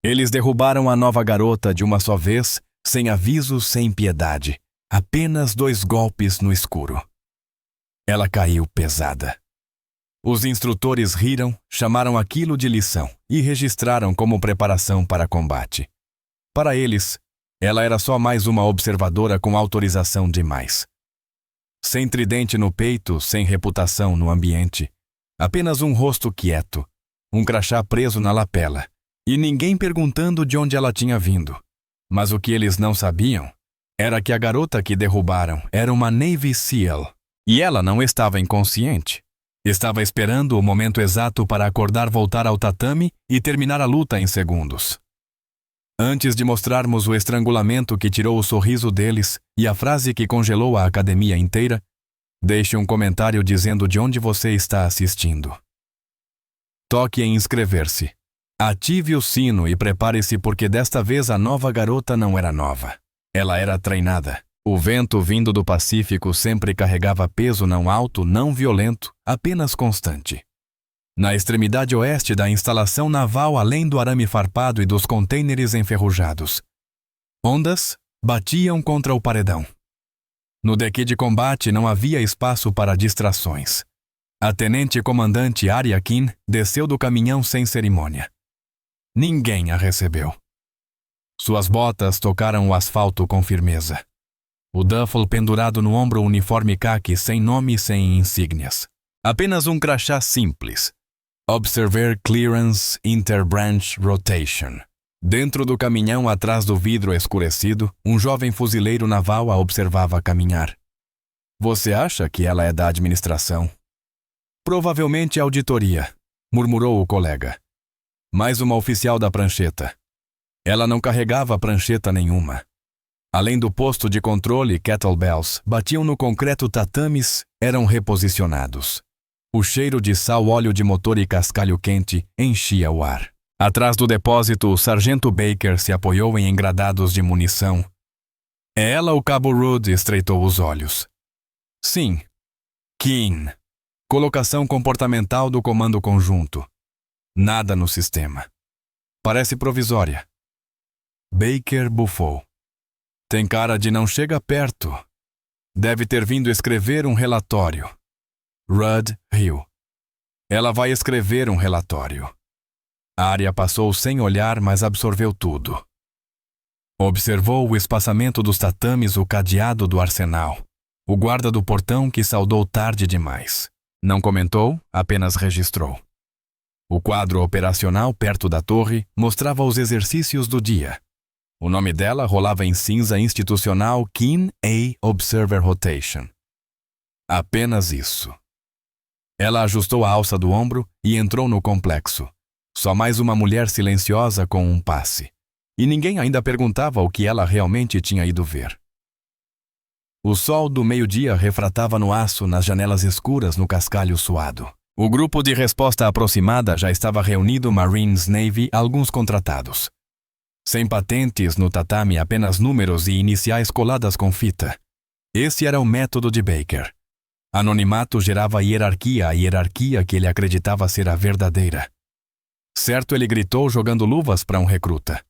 Eles derrubaram a nova garota de uma só vez, sem aviso, sem piedade. Apenas 2 golpes no escuro. Ela caiu pesada. Os instrutores riram, chamaram aquilo de lição e registraram como preparação para combate. Para eles, ela era só mais uma observadora com autorização demais. Sem tridente no peito, sem reputação no ambiente. Apenas um rosto quieto, um crachá preso na lapela, e ninguém perguntando de onde ela tinha vindo. Mas o que eles não sabiam era que a garota que derrubaram era uma Navy SEAL, e ela não estava inconsciente. Estava esperando o momento exato para acordar, voltar ao tatame e terminar a luta em segundos. Antes de mostrarmos o estrangulamento que tirou o sorriso deles e a frase que congelou a academia inteira, deixe um comentário dizendo de onde você está assistindo. Toque em inscrever-se. Ative o sino e prepare-se, porque desta vez a nova garota não era nova. Ela era treinada. O vento vindo do Pacífico sempre carregava peso não alto, não violento, apenas constante. Na extremidade oeste da instalação naval, além do arame farpado e dos contêineres enferrujados, ondas batiam contra o paredão. No deck de combate não havia espaço para distrações. A tenente-comandante Arya Keane desceu do caminhão sem cerimônia. Ninguém a recebeu. Suas botas tocaram o asfalto com firmeza. O duffel pendurado no ombro, uniforme caqui, sem nome e sem insígnias. Apenas um crachá simples. Observer Clearance Interbranch Rotation. Dentro do caminhão, atrás do vidro escurecido, um jovem fuzileiro naval a observava caminhar. Você acha que ela é da administração? Provavelmente auditoria, murmurou o colega. Mais uma oficial da prancheta. Ela não carregava prancheta nenhuma. Além do posto de controle, kettlebells batiam no concreto, tatames eram reposicionados. O cheiro de sal, óleo de motor e cascalho quente enchia o ar. Atrás do depósito, o sargento Baker se apoiou em engradados de munição. É ela, o cabo Rudd estreitou os olhos. Sim. Keane. Colocação comportamental do comando conjunto. Nada no sistema. Parece provisória. Baker bufou. Tem cara de não chega perto. Deve ter vindo escrever um relatório. Rudd riu. Ela vai escrever um relatório. Arya passou sem olhar, mas absorveu tudo. Observou o espaçamento dos tatames, o cadeado do arsenal, o guarda do portão que saudou tarde demais. Não comentou, apenas registrou. O quadro operacional perto da torre mostrava os exercícios do dia. O nome dela rolava em cinza institucional, Keane A. Observer Rotation. Apenas isso. Ela ajustou a alça do ombro e entrou no complexo. Só mais uma mulher silenciosa com um passe. E ninguém ainda perguntava o que ela realmente tinha ido ver. O sol do meio-dia refratava no aço, nas janelas escuras, no cascalho suado. O grupo de resposta aproximada já estava reunido, Marines, Navy, alguns contratados. Sem patentes no tatame, apenas números e iniciais coladas com fita. Esse era o método de Baker. Anonimato gerava hierarquia, a hierarquia que ele acreditava ser a verdadeira. Certo, ele gritou, jogando luvas para um recruta.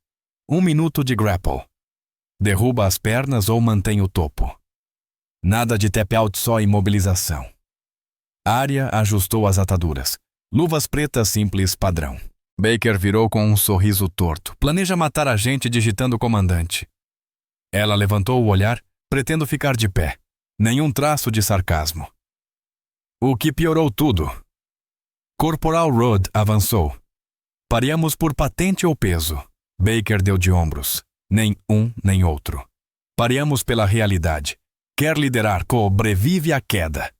1 minuto de grapple. Derruba as pernas ou mantém o topo. Nada de tap-out, só imobilização. Arya ajustou as ataduras. Luvas pretas simples padrão. Baker virou com um sorriso torto. Planeja matar a gente, digitando comandante. Ela levantou o olhar, pretendo ficar de pé. Nenhum traço de sarcasmo. O que piorou tudo. Corporal Rudd avançou. Pareamos por patente ou peso. Baker deu de ombros. Nem um, nem outro. Pareamos pela realidade. Quer liderar, sobrevive à queda.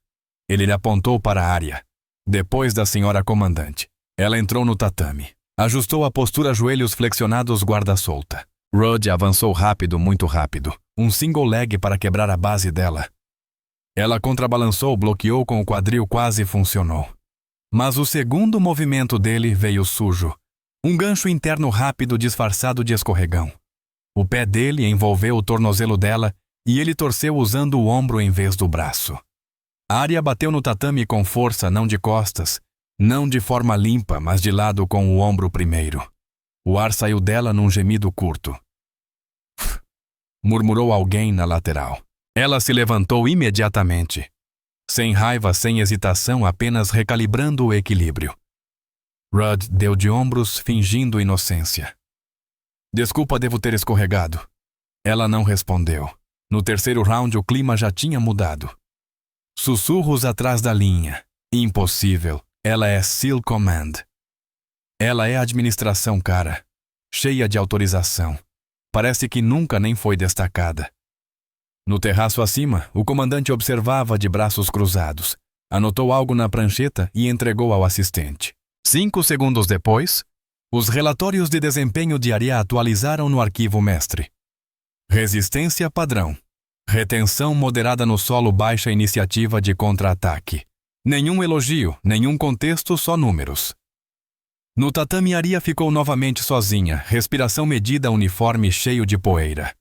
Ele lhe apontou para a Arya. Depois da senhora comandante. Ela entrou no tatame. Ajustou a postura, joelhos flexionados, guarda solta. Rudd avançou rápido, muito rápido. Um single leg para quebrar a base dela. Ela contrabalançou, bloqueou com o quadril, quase funcionou. Mas o segundo movimento dele veio sujo. Um gancho interno rápido disfarçado de escorregão. O pé dele envolveu o tornozelo dela e ele torceu usando o ombro em vez do braço. Arya bateu no tatame com força, não de costas, não de forma limpa, mas de lado com o ombro primeiro. O ar saiu dela num gemido curto. Murmurou alguém na lateral. Ela se levantou imediatamente. Sem raiva, sem hesitação, apenas recalibrando o equilíbrio. Rudd deu de ombros, fingindo inocência. Desculpa, devo ter escorregado. Ela não respondeu. No terceiro round, o clima já tinha mudado. Sussurros atrás da linha. Impossível. Ela é SEAL Command. Ela é administração, cara. Cheia de autorização. Parece que nunca nem foi destacada. No terraço acima, o comandante observava de braços cruzados. Anotou algo na prancheta e entregou ao assistente. 5 segundos depois, os relatórios de desempenho de Arya atualizaram no arquivo mestre. Resistência padrão. Retenção moderada no solo, baixa iniciativa de contra-ataque. Nenhum elogio, nenhum contexto, só números. No tatame, Arya ficou novamente sozinha, respiração medida, uniforme cheio de poeira.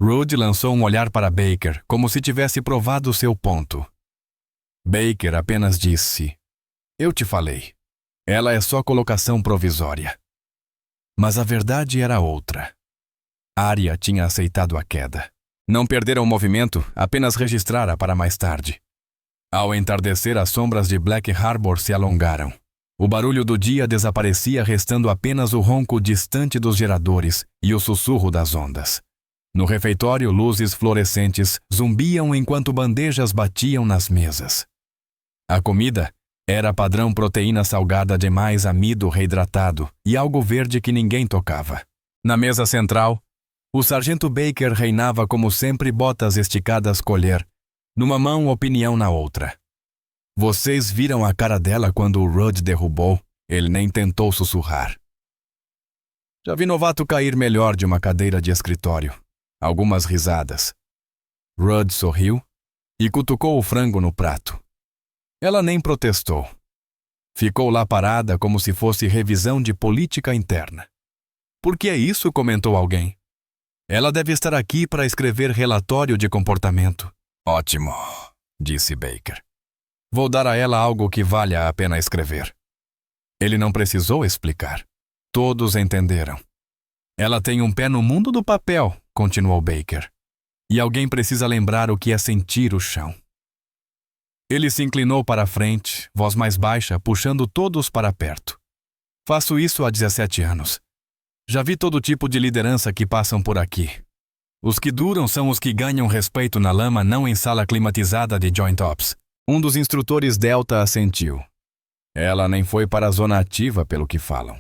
Rudd lançou um olhar para Baker, como se tivesse provado seu ponto. Baker apenas disse: "Eu te falei. Ela é só colocação provisória." Mas a verdade era outra. Arya tinha aceitado a queda. Não perdera o movimento, apenas registrara para mais tarde. Ao entardecer, as sombras de Black Harbor se alongaram. O barulho do dia desaparecia, restando apenas o ronco distante dos geradores e o sussurro das ondas. No refeitório, luzes fluorescentes zumbiam enquanto bandejas batiam nas mesas. A comida era padrão: proteína salgada demais, amido reidratado e algo verde que ninguém tocava. Na mesa central, o sargento Baker reinava como sempre, botas esticadas, colher numa mão, opinião na outra. Vocês viram a cara dela quando o Rudd derrubou? Ele nem tentou sussurrar. Já vi novato cair melhor de uma cadeira de escritório. Algumas risadas. Rudd sorriu e cutucou o frango no prato. Ela nem protestou. Ficou lá parada como se fosse revisão de política interna. "Por que é isso?" comentou alguém. "Ela deve estar aqui para escrever relatório de comportamento." "Ótimo", disse Baker. "Vou dar a ela algo que valha a pena escrever." Ele não precisou explicar. Todos entenderam. "Ela tem um pé no mundo do papel", continuou Baker. "E alguém precisa lembrar o que é sentir o chão." Ele se inclinou para a frente, voz mais baixa, puxando todos para perto. "Faço isso há 17 anos. Já vi todo tipo de liderança que passam por aqui. Os que duram são os que ganham respeito na lama, não em sala climatizada de Joint Ops." Um dos instrutores Delta assentiu. "Ela nem foi para a zona ativa, pelo que falam."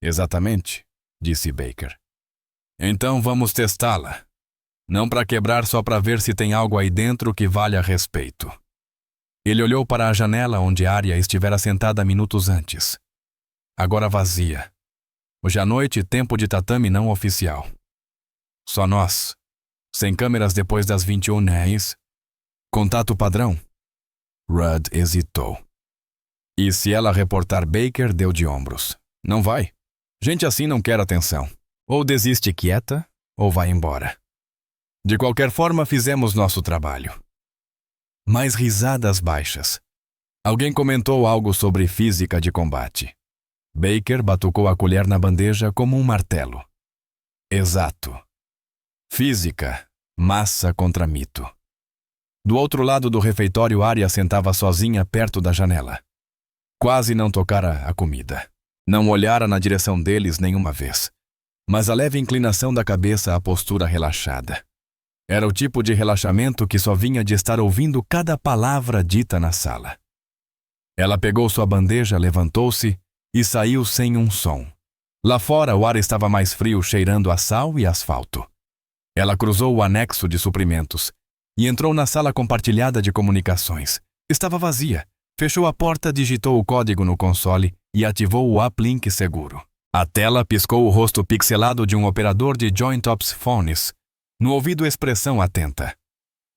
"Exatamente", disse Baker. "Então vamos testá-la. Não para quebrar, só para ver se tem algo aí dentro que valha respeito." Ele olhou para a janela onde Arya estivera sentada minutos antes. Agora vazia. Hoje à noite, tempo de tatame não oficial. Só nós. Sem câmeras depois das 21, não é isso? Contato padrão? Rudd hesitou. E se ela reportar Baker, deu de ombros. Não vai. Gente assim não quer atenção. Ou desiste quieta, ou vai embora. De qualquer forma, fizemos nosso trabalho. Mais risadas baixas. Alguém comentou algo sobre física de combate. Baker batucou a colher na bandeja como um martelo. Exato. Física, massa contra mito. Do outro lado do refeitório, Arya sentava sozinha perto da janela. Quase não tocara a comida. Não olhara na direção deles nenhuma vez. Mas a leve inclinação da cabeça, a postura relaxada. Era o tipo de relaxamento que só vinha de estar ouvindo cada palavra dita na sala. Ela pegou sua bandeja, levantou-se e saiu sem um som. Lá fora, o ar estava mais frio, cheirando a sal e asfalto. Ela cruzou o anexo de suprimentos e entrou na sala compartilhada de comunicações. Estava vazia. Fechou a porta, digitou o código no console e ativou o uplink seguro. A tela piscou o rosto pixelado de um operador de Joint Ops Phones. No ouvido, expressão atenta.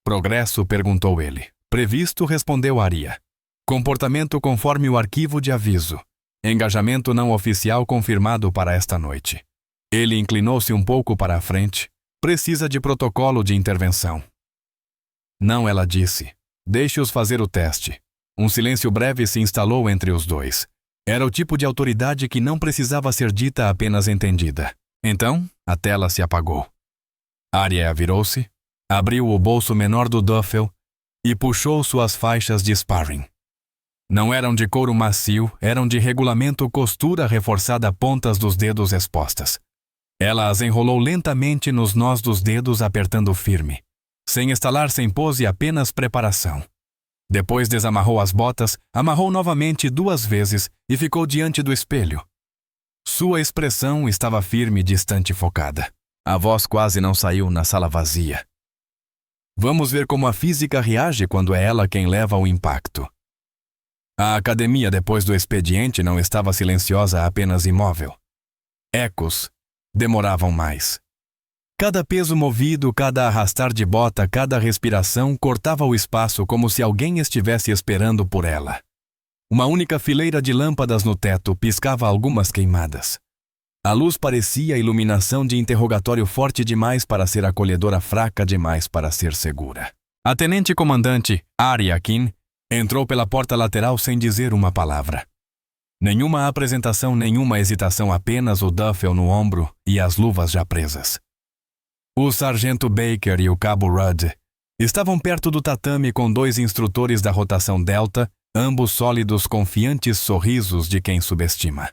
Progresso? Perguntou ele. Previsto? Respondeu Arya. Comportamento conforme o arquivo de aviso. Engajamento não oficial confirmado para esta noite. Ele inclinou-se um pouco para a frente. Precisa de protocolo de intervenção. Não, ela disse. Deixe-os fazer o teste. Um silêncio breve se instalou entre os dois. Era o tipo de autoridade que não precisava ser dita, apenas entendida. Então, a tela se apagou. Arya virou-se, abriu o bolso menor do duffel e puxou suas faixas de sparring. Não eram de couro macio, eram de regulamento costura reforçada a pontas dos dedos expostas. Ela as enrolou lentamente nos nós dos dedos, apertando firme. Sem estalar, sem pose, apenas preparação. Depois desamarrou as botas, amarrou novamente 2 vezes e ficou diante do espelho. Sua expressão estava firme, distante e focada. A voz quase não saiu na sala vazia. Vamos ver como a física reage quando é ela quem leva o impacto. A academia, depois do expediente, não estava silenciosa, apenas imóvel. Ecos demoravam mais. Cada peso movido, cada arrastar de bota, cada respiração cortava o espaço como se alguém estivesse esperando por ela. Uma única fileira de lâmpadas no teto piscava algumas queimadas. A luz parecia a iluminação de interrogatório, forte demais para ser acolhedora, fraca demais para ser segura. A tenente-comandante Arya Keene entrou pela porta lateral sem dizer uma palavra. Nenhuma apresentação, nenhuma hesitação, apenas o duffel no ombro e as luvas já presas. O sargento Baker e o cabo Rudd estavam perto do tatame com 2 instrutores da rotação Delta, ambos sólidos, confiantes sorrisos de quem subestima.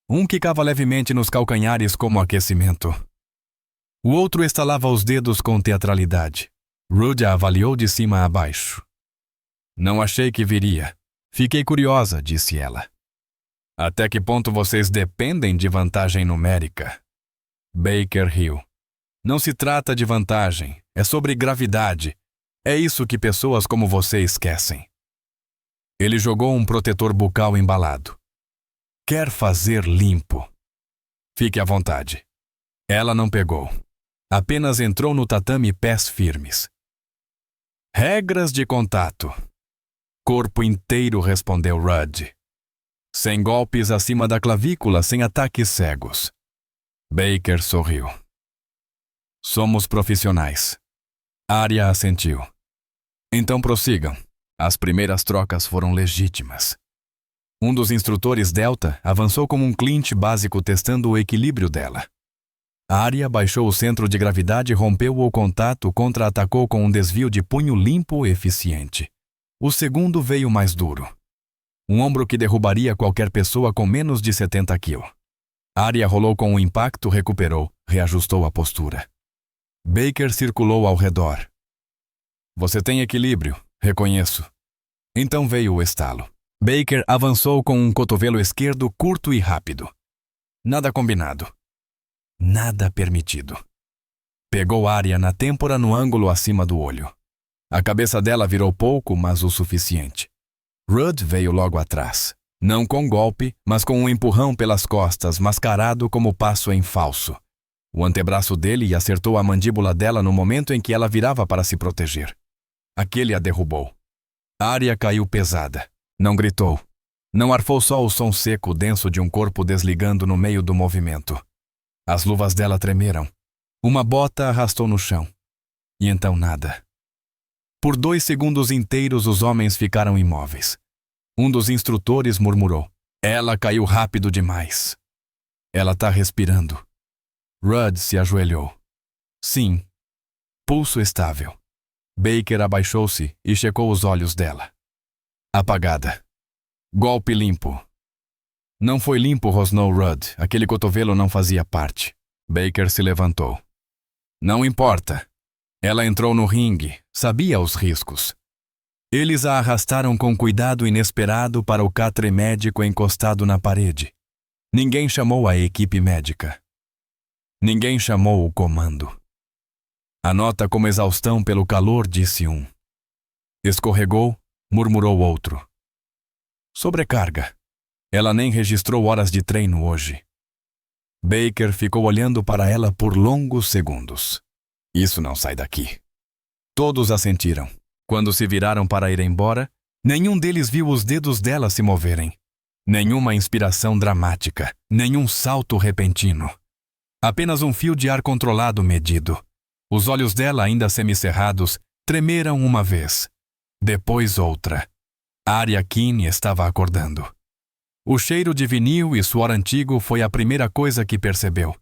Um quicava levemente nos calcanhares como aquecimento. O outro estalava os dedos com teatralidade. Rudd a avaliou de cima a baixo. Não achei que viria. Fiquei curiosa, disse ela. Até que ponto vocês dependem de vantagem numérica? Baker riu. Não se trata de vantagem, é sobre gravidade. É isso que pessoas como você esquecem. Ele jogou um protetor bucal embalado. Quer fazer limpo? Fique à vontade. Ela não pegou. Apenas entrou no tatame, pés firmes. Regras de contato. Corpo inteiro, respondeu Rudd. Sem golpes acima da clavícula, sem ataques cegos. Baker sorriu. Somos profissionais. Arya assentiu. Então prossigam. As primeiras trocas foram legítimas. Um dos instrutores Delta avançou como um clinch básico, testando o equilíbrio dela. Arya baixou o centro de gravidade, rompeu o contato, contra-atacou com um desvio de punho limpo e eficiente. O segundo veio mais duro. Um ombro que derrubaria qualquer pessoa com menos de 70 kg. Arya rolou com o impacto, recuperou, reajustou a postura. Baker circulou ao redor. Você tem equilíbrio, reconheço. Então veio o estalo. Baker avançou com um cotovelo esquerdo curto e rápido. Nada combinado. Nada permitido. Pegou Arya na têmpora, no ângulo acima do olho. A cabeça dela virou pouco, mas o suficiente. Rudd veio logo atrás. Não com golpe, mas com um empurrão pelas costas, mascarado como passo em falso. O antebraço dele acertou a mandíbula dela no momento em que ela virava para se proteger. Aquele a derrubou. Arya caiu pesada. Não gritou. Não arfou, só o som seco, denso de um corpo desligando no meio do movimento. As luvas dela tremeram. Uma bota arrastou no chão. E então nada. Por 2 segundos inteiros os homens ficaram imóveis. Um dos instrutores murmurou. Ela caiu rápido demais. Ela tá respirando. Rudd se ajoelhou. Sim. Pulso estável. Baker abaixou-se e checou os olhos dela. Apagada. Golpe limpo. Não foi limpo, rosnou Rudd. Aquele cotovelo não fazia parte. Baker se levantou. Não importa. Ela entrou no ringue, sabia os riscos. Eles a arrastaram com cuidado inesperado para o catre médico encostado na parede. Ninguém chamou a equipe médica. Ninguém chamou o comando. Anota como exaustão pelo calor, disse um. Escorregou, murmurou outro. Sobrecarga. Ela nem registrou horas de treino hoje. Baker ficou olhando para ela por longos segundos. Isso não sai daqui. Todos assentiram. Quando se viraram para ir embora, nenhum deles viu os dedos dela se moverem. Nenhuma inspiração dramática, nenhum salto repentino. Apenas um fio de ar controlado, medido. Os olhos dela, ainda semicerrados, tremeram uma vez. Depois outra. Arya Keene estava acordando. O cheiro de vinil e suor antigo foi a primeira coisa que percebeu.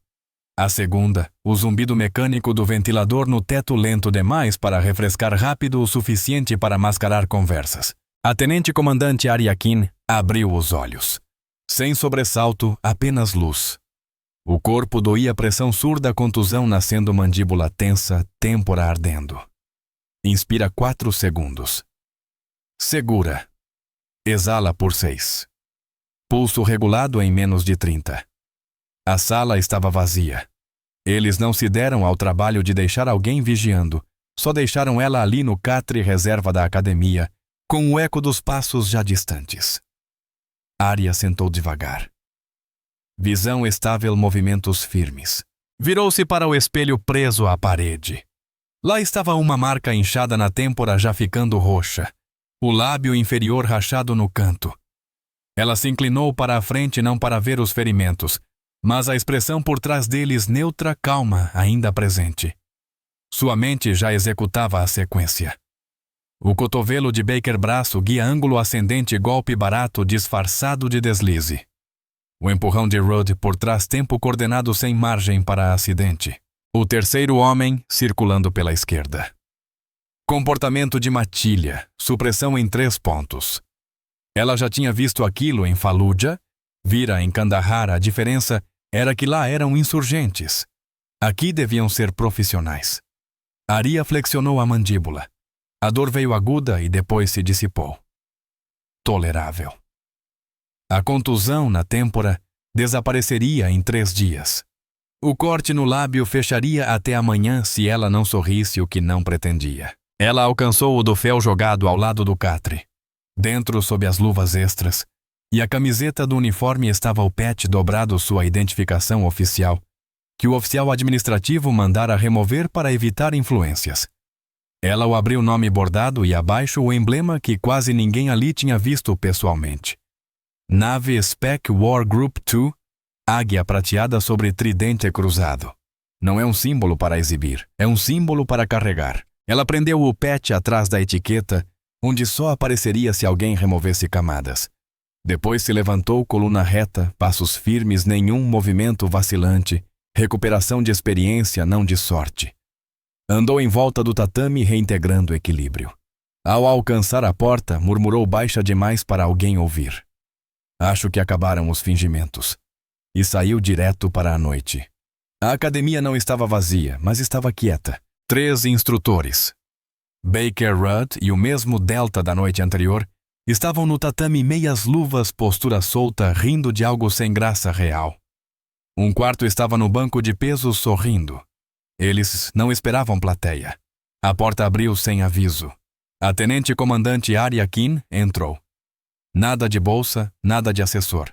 A segunda, o zumbido mecânico do ventilador no teto lento demais para refrescar rápido o suficiente para mascarar conversas. A tenente-comandante Ariakin abriu os olhos. Sem sobressalto, apenas luz. O corpo doía pressão surda, contusão nascendo, mandíbula tensa, têmpora ardendo. Inspira 4 segundos. Segura. Exala por 6. Pulso regulado em menos de 30. A sala estava vazia. Eles não se deram ao trabalho de deixar alguém vigiando, só deixaram ela ali no catre reserva da academia, com o eco dos passos já distantes. Arya sentou devagar. Visão estável, movimentos firmes. Virou-se para o espelho preso à parede. Lá estava uma marca inchada na têmpora já ficando roxa, o lábio inferior rachado no canto. Ela se inclinou para a frente não para ver os ferimentos, mas a expressão por trás deles neutra, calma, ainda presente. Sua mente já executava a sequência. O cotovelo de Baker braço guia ângulo ascendente, golpe barato disfarçado de deslize. O empurrão de Rudd por trás, tempo coordenado sem margem para acidente. O terceiro homem circulando pela esquerda. Comportamento de matilha, supressão em 3 pontos. Ela já tinha visto aquilo em Fallujah, vira em Kandahar. A diferença era que lá eram insurgentes. Aqui deviam ser profissionais. Arya flexionou a mandíbula. A dor veio aguda e depois se dissipou. Tolerável. A contusão na têmpora desapareceria em 3 dias. O corte no lábio fecharia até amanhã se ela não sorrisse, o que não pretendia. Ela alcançou o do fel jogado ao lado do catre. Dentro, sob as luvas extras, e a camiseta do uniforme estava o patch dobrado, sua identificação oficial, que o oficial administrativo mandara remover para evitar influências. Ela o abriu, nome bordado, e abaixo o emblema que quase ninguém ali tinha visto pessoalmente. Nave Spec War Group 2, águia prateada sobre tridente cruzado. Não é um símbolo para exibir, é um símbolo para carregar. Ela prendeu o patch atrás da etiqueta, onde só apareceria se alguém removesse camadas. Depois se levantou, coluna reta, passos firmes, nenhum movimento vacilante, recuperação de experiência, não de sorte. Andou em volta do tatame, reintegrando o equilíbrio. Ao alcançar a porta, murmurou baixa demais para alguém ouvir. Acho que acabaram os fingimentos. E saiu direto para a noite. A academia não estava vazia, mas estava quieta. 3 instrutores, Baker, Rudd e o mesmo Delta da noite anterior, estavam no tatame, meias luvas, postura solta, rindo de algo sem graça real. Um quarto estava no banco de peso, sorrindo. Eles não esperavam plateia. A porta abriu sem aviso. A tenente-comandante Ariakin entrou. Nada de bolsa, nada de assessor.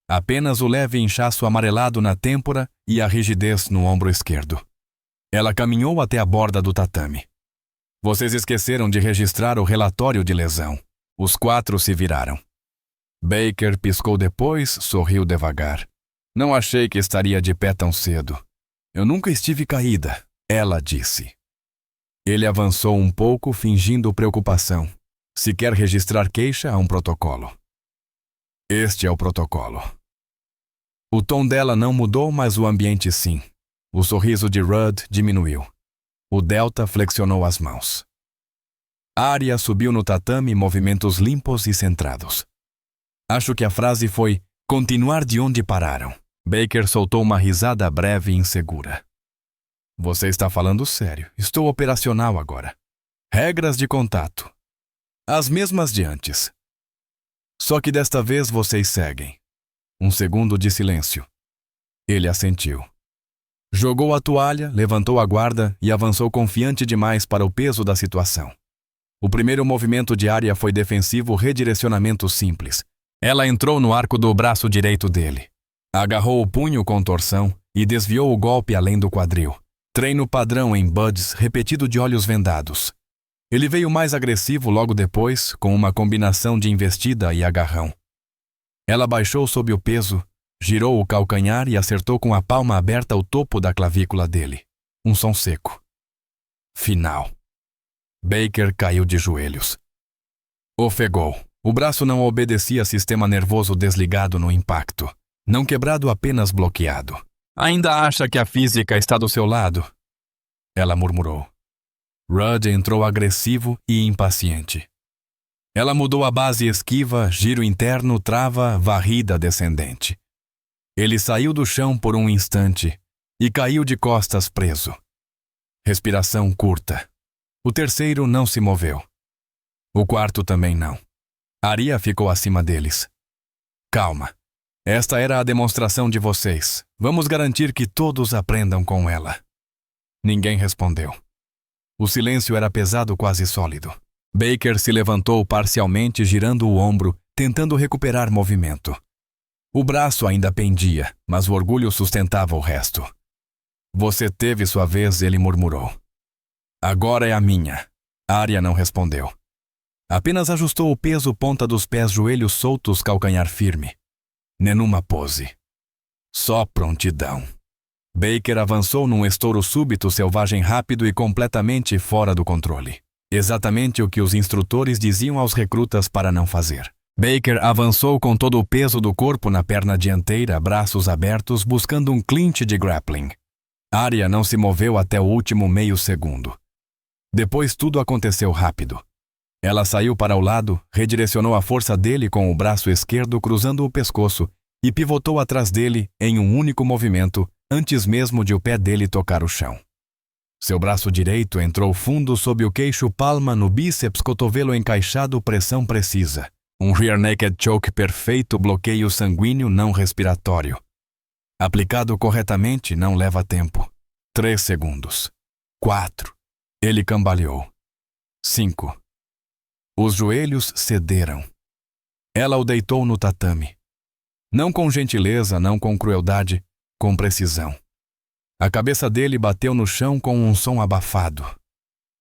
Apenas o leve inchaço amarelado na têmpora e a rigidez no ombro esquerdo. Ela caminhou até a borda do tatame. Vocês esqueceram de registrar o relatório de lesão. Os 4 se viraram. Baker piscou depois, sorriu devagar. Não achei que estaria de pé tão cedo. Eu nunca estive caída, ela disse. Ele avançou um pouco, fingindo preocupação. Se quer registrar queixa, há um protocolo. Este é o protocolo. O tom dela não mudou, mas o ambiente sim. O sorriso de Rudd diminuiu. O Delta flexionou as mãos. Arya subiu no tatame, movimentos limpos e centrados. Acho que a frase foi continuar de onde pararam. Baker soltou uma risada breve e insegura. Você está falando sério. Estou operacional agora. Regras de contato. As mesmas de antes. Só que desta vez vocês seguem. Um segundo de silêncio. Ele assentiu. Jogou a toalha, levantou a guarda e avançou confiante demais para o peso da situação. O primeiro movimento de Arya foi defensivo, redirecionamento simples. Ela entrou no arco do braço direito dele. Agarrou o punho com torção e desviou o golpe além do quadril. Treino padrão em Buds, repetido de olhos vendados. Ele veio mais agressivo logo depois, com uma combinação de investida e agarrão. Ela baixou sob o peso, girou o calcanhar e acertou com a palma aberta o topo da clavícula dele. Um som seco. Final. Baker caiu de joelhos. Ofegou. O braço não obedecia sistema nervoso desligado no impacto. Não quebrado, apenas bloqueado. Ainda acha que a física está do seu lado? Ela murmurou. Rudd entrou agressivo e impaciente. Ela mudou a base esquiva, giro interno, trava, varrida descendente. Ele saiu do chão por um instante e caiu de costas preso. Respiração curta. O terceiro não se moveu. O quarto também não. Aria ficou acima deles. Calma. Esta era a demonstração de vocês. Vamos garantir que todos aprendam com ela. Ninguém respondeu. O silêncio era pesado, quase sólido. Baker se levantou parcialmente, girando o ombro, tentando recuperar movimento. O braço ainda pendia, mas o orgulho sustentava o resto. Você teve sua vez, ele murmurou. Agora é a minha. Aria não respondeu. Apenas ajustou o peso, ponta dos pés, joelhos soltos, calcanhar firme. Nenhuma pose. Só prontidão. Baker avançou num estouro súbito, selvagem, rápido e completamente fora do controle. Exatamente o que os instrutores diziam aos recrutas para não fazer. Baker avançou com todo o peso do corpo na perna dianteira, braços abertos, buscando um clinch de grappling. Aria não se moveu até o último meio segundo. Depois tudo aconteceu rápido. Ela saiu para o lado, redirecionou a força dele com o braço esquerdo cruzando o pescoço e pivotou atrás dele em um único movimento, antes mesmo de o pé dele tocar o chão. Seu braço direito entrou fundo sob o queixo, palma no bíceps, cotovelo encaixado, pressão precisa. Um rear naked choke perfeito, bloqueio sanguíneo não respiratório. Aplicado corretamente, não leva tempo. 3 segundos. 4. Ele cambaleou. 5. Os joelhos cederam. Ela o deitou no tatame. Não com gentileza, não com crueldade, com precisão. A cabeça dele bateu no chão com um som abafado.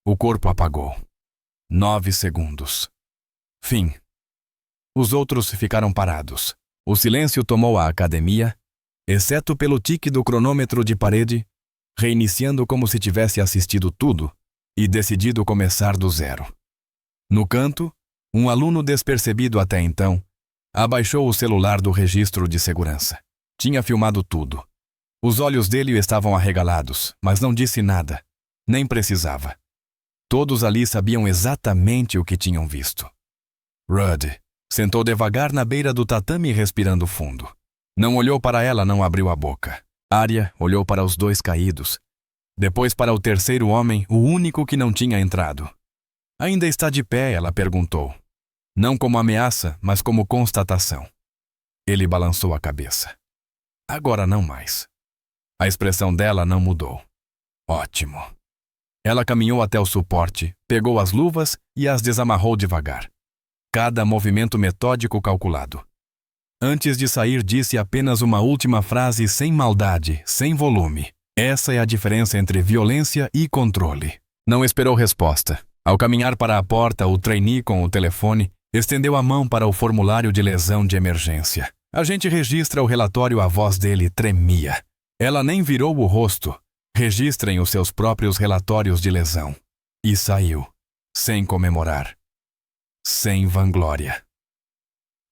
O corpo apagou. 9 segundos. Fim. Os outros ficaram parados. O silêncio tomou a academia, exceto pelo tique do cronômetro de parede, reiniciando como se tivesse assistido tudo e decidido começar do zero. No canto, um aluno despercebido até então abaixou o celular do registro de segurança. Tinha filmado tudo. Os olhos dele estavam arregalados, mas não disse nada. Nem precisava. Todos ali sabiam exatamente o que tinham visto. Rudd sentou devagar na beira do tatame, respirando fundo. Não olhou para ela, não abriu a boca. Aria olhou para os dois caídos. Depois para o terceiro homem, o único que não tinha entrado. Ainda está de pé, ela perguntou. Não como ameaça, mas como constatação. Ele balançou a cabeça. Agora não mais. A expressão dela não mudou. Ótimo. Ela caminhou até o suporte, pegou as luvas e as desamarrou devagar. Cada movimento metódico, calculado. Antes de sair, disse apenas uma última frase sem maldade, sem volume. Essa é a diferença entre violência e controle. Não esperou resposta. Ao caminhar para a porta, o trainee com o telefone estendeu a mão para o formulário de lesão de emergência. A gente registra o relatório, a voz dele tremia. Ela nem virou o rosto. Registrem os seus próprios relatórios de lesão. E saiu, sem comemorar. Sem vanglória.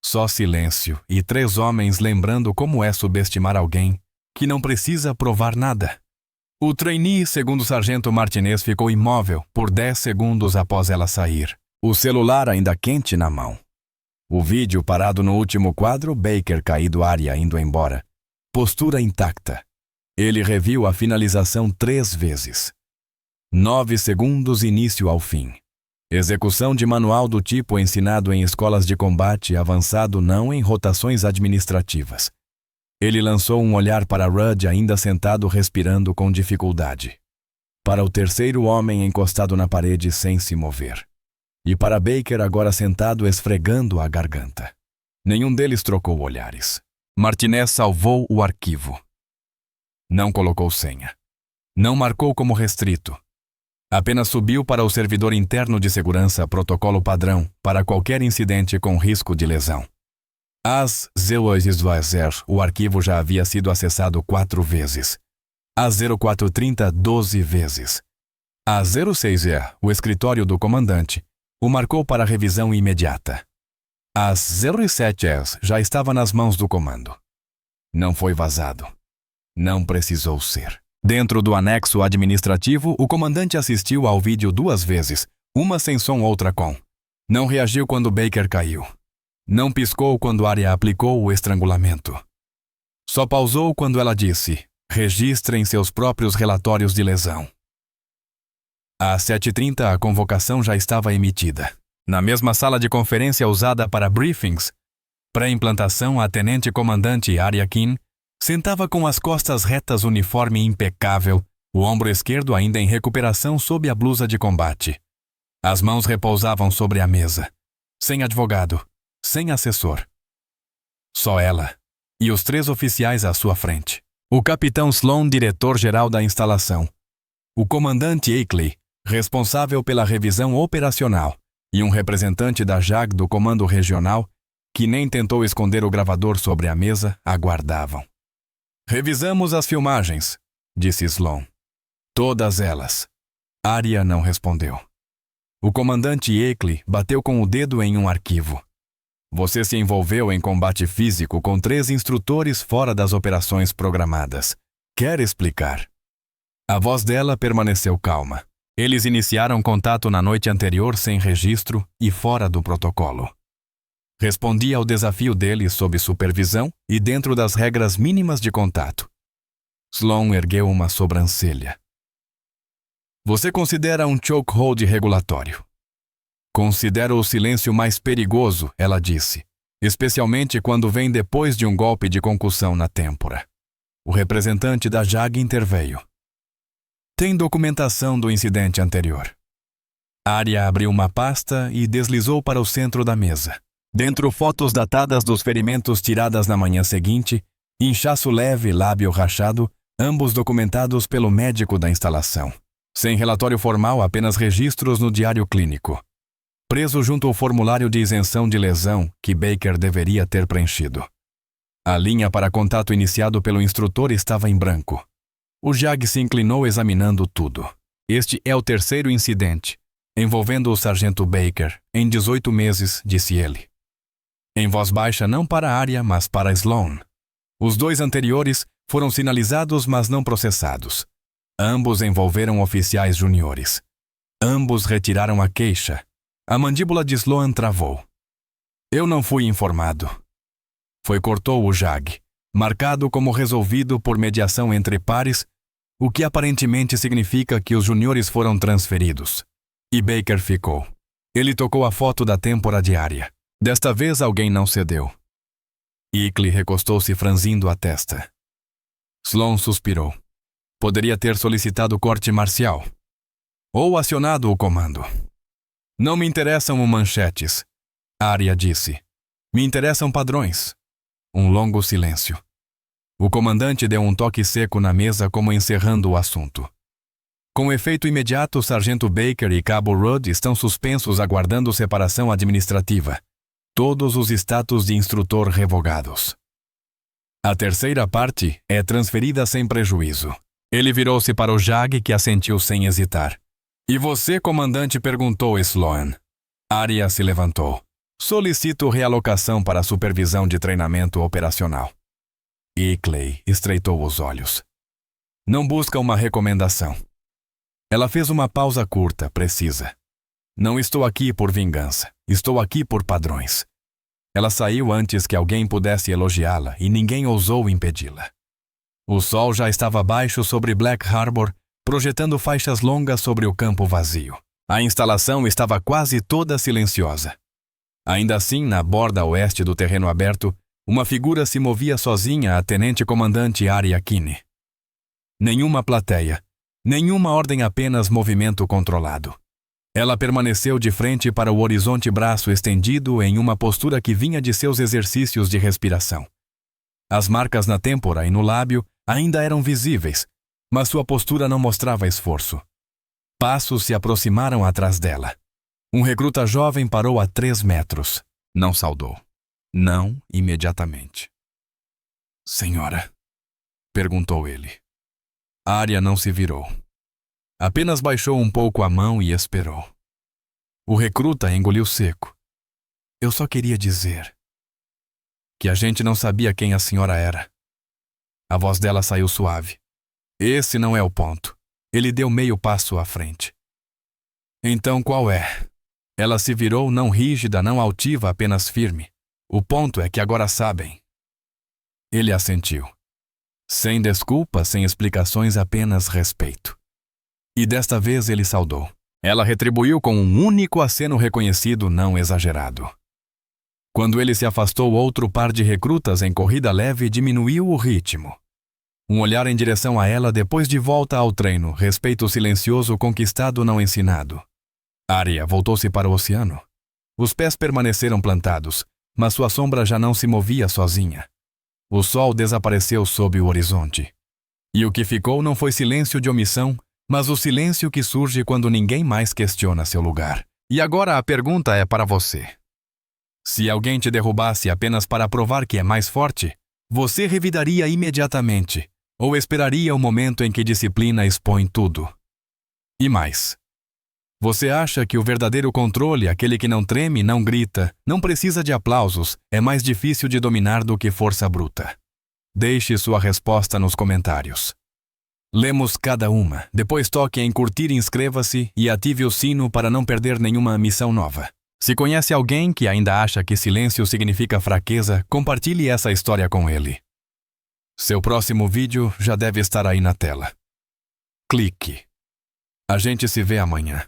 Só silêncio e 3 homens lembrando como é subestimar alguém que não precisa provar nada. O trainee, segundo o sargento Martinez, ficou imóvel por 10 segundos após ela sair, o celular ainda quente na mão. O vídeo parado no último quadro, Baker caído, Aria indo embora. Postura intacta. Ele reviu a finalização 3 vezes. 9 segundos, início ao fim. Execução de manual do tipo ensinado em escolas de combate avançado, não em rotações administrativas. Ele lançou um olhar para Rudd, ainda sentado, respirando com dificuldade. Para o terceiro homem encostado na parede sem se mover. E para Baker, agora sentado, esfregando a garganta. Nenhum deles trocou olhares. Martinez salvou o arquivo. Não colocou senha. Não marcou como restrito. Apenas subiu para o servidor interno de segurança, protocolo padrão para qualquer incidente com risco de lesão. Às 08h, o arquivo já havia sido acessado 4 vezes. Às 04h30, 12 vezes. Às 06h, o escritório do comandante o marcou para revisão imediata. As 07S já estava nas mãos do comando. Não foi vazado. Não precisou ser. Dentro do anexo administrativo, o comandante assistiu ao vídeo 2 vezes, uma sem som, outra com. Não reagiu quando Baker caiu. Não piscou quando Arya aplicou o estrangulamento. Só pausou quando ela disse: registrem seus próprios relatórios de lesão. Às 7h30, a convocação já estava emitida. Na mesma sala de conferência usada para briefings, pré-implantação, a tenente-comandante Arya Keane sentava com as costas retas, uniforme impecável, o ombro esquerdo ainda em recuperação sob a blusa de combate. As mãos repousavam sobre a mesa. Sem advogado, sem assessor. Só ela e os 3 oficiais à sua frente. O capitão Sloan, diretor-geral da instalação. O comandante Akeley, responsável pela revisão operacional, e um representante da JAG do Comando Regional, que nem tentou esconder o gravador sobre a mesa, aguardavam. Revisamos as filmagens, disse Sloan. Todas elas. Arya não respondeu. O comandante Akeley bateu com o dedo em um arquivo. Você se envolveu em combate físico com 3 instrutores fora das operações programadas. Quer explicar? A voz dela permaneceu calma. Eles iniciaram contato na noite anterior sem registro e fora do protocolo. Respondi ao desafio deles sob supervisão e dentro das regras mínimas de contato. Sloan ergueu uma sobrancelha. Você considera um chokehold regulatório? Considero o silêncio mais perigoso, ela disse, especialmente quando vem depois de um golpe de concussão na têmpora. O representante da JAG interveio. Tem documentação do incidente anterior. Arya abriu uma pasta e deslizou para o centro da mesa. Dentro, fotos datadas dos ferimentos tiradas na manhã seguinte, inchaço leve, lábio rachado, ambos documentados pelo médico da instalação. Sem relatório formal, apenas registros no diário clínico. Preso junto ao formulário de isenção de lesão que Baker deveria ter preenchido. A linha para contato iniciado pelo instrutor estava em branco. O JAG se inclinou examinando tudo. Este é o 3º incidente, envolvendo o sargento Baker, em 18 meses, disse ele. Em voz baixa, não para Arya, mas para Sloan. Os 2 anteriores foram sinalizados, mas não processados. Ambos envolveram oficiais juniores. Ambos retiraram a queixa. A mandíbula de Sloan travou. Eu não fui informado. Cortou o JAG, marcado como resolvido por mediação entre pares, o que aparentemente significa que os juniores foram transferidos. E Baker ficou. Ele tocou a foto da têmpora de Arya. Desta vez alguém não cedeu. Akeley recostou-se franzindo a testa. Sloan suspirou. Poderia ter solicitado corte marcial. Ou acionado o comando. Não me interessam manchetes, Arya disse. Me interessam padrões. Um longo silêncio. O comandante deu um toque seco na mesa como encerrando o assunto. Com efeito imediato, o sargento Baker e cabo Rudd estão suspensos aguardando separação administrativa. Todos os status de instrutor revogados. A 3ª parte é transferida sem prejuízo. Ele virou-se para o JAG, que assentiu sem hesitar. E você, comandante, perguntou Sloan. Arya se levantou. Solicito realocação para a supervisão de treinamento operacional. Akeley estreitou os olhos. Não busca uma recomendação. Ela fez uma pausa curta, precisa. Não estou aqui por vingança. Estou aqui por padrões. Ela saiu antes que alguém pudesse elogiá-la e ninguém ousou impedi-la. O sol já estava baixo sobre Black Harbor, projetando faixas longas sobre o campo vazio. A instalação estava quase toda silenciosa. Ainda assim, na borda oeste do terreno aberto, uma figura se movia sozinha, a tenente-comandante Arya Keane. Nenhuma plateia, nenhuma ordem, apenas movimento controlado. Ela permaneceu de frente para o horizonte, braço estendido em uma postura que vinha de seus exercícios de respiração. As marcas na têmpora e no lábio ainda eram visíveis, mas sua postura não mostrava esforço. Passos se aproximaram atrás dela. Um recruta jovem parou a 3 metros. Não saudou. Não imediatamente. Senhora? Perguntou ele. Arya não se virou. Apenas baixou um pouco a mão e esperou. O recruta engoliu seco. Eu só queria dizer que a gente não sabia quem a senhora era. A voz dela saiu suave. Esse não é o ponto. Ele deu meio passo à frente. Então qual é? Ela se virou, não rígida, não altiva, apenas firme. O ponto é que agora sabem. Ele assentiu. Sem desculpa, sem explicações, apenas respeito. E desta vez ele saudou. Ela retribuiu com um único aceno reconhecido, não exagerado. Quando ele se afastou, outro par de recrutas em corrida leve diminuiu o ritmo. Um olhar em direção a ela depois de volta ao treino, respeito silencioso conquistado não ensinado. Arya voltou-se para o oceano. Os pés permaneceram plantados, mas sua sombra já não se movia sozinha. O sol desapareceu sob o horizonte. E o que ficou não foi silêncio de omissão, mas o silêncio que surge quando ninguém mais questiona seu lugar. E agora a pergunta é para você. Se alguém te derrubasse apenas para provar que é mais forte, você revidaria imediatamente, ou esperaria o momento em que disciplina expõe tudo? E mais. Você acha que o verdadeiro controle, aquele que não treme, não grita, não precisa de aplausos, é mais difícil de dominar do que força bruta? Deixe sua resposta nos comentários. Lemos cada uma, depois toque em curtir, inscreva-se e ative o sino para não perder nenhuma missão nova. Se conhece alguém que ainda acha que silêncio significa fraqueza, compartilhe essa história com ele. Seu próximo vídeo já deve estar aí na tela. Clique. A gente se vê amanhã.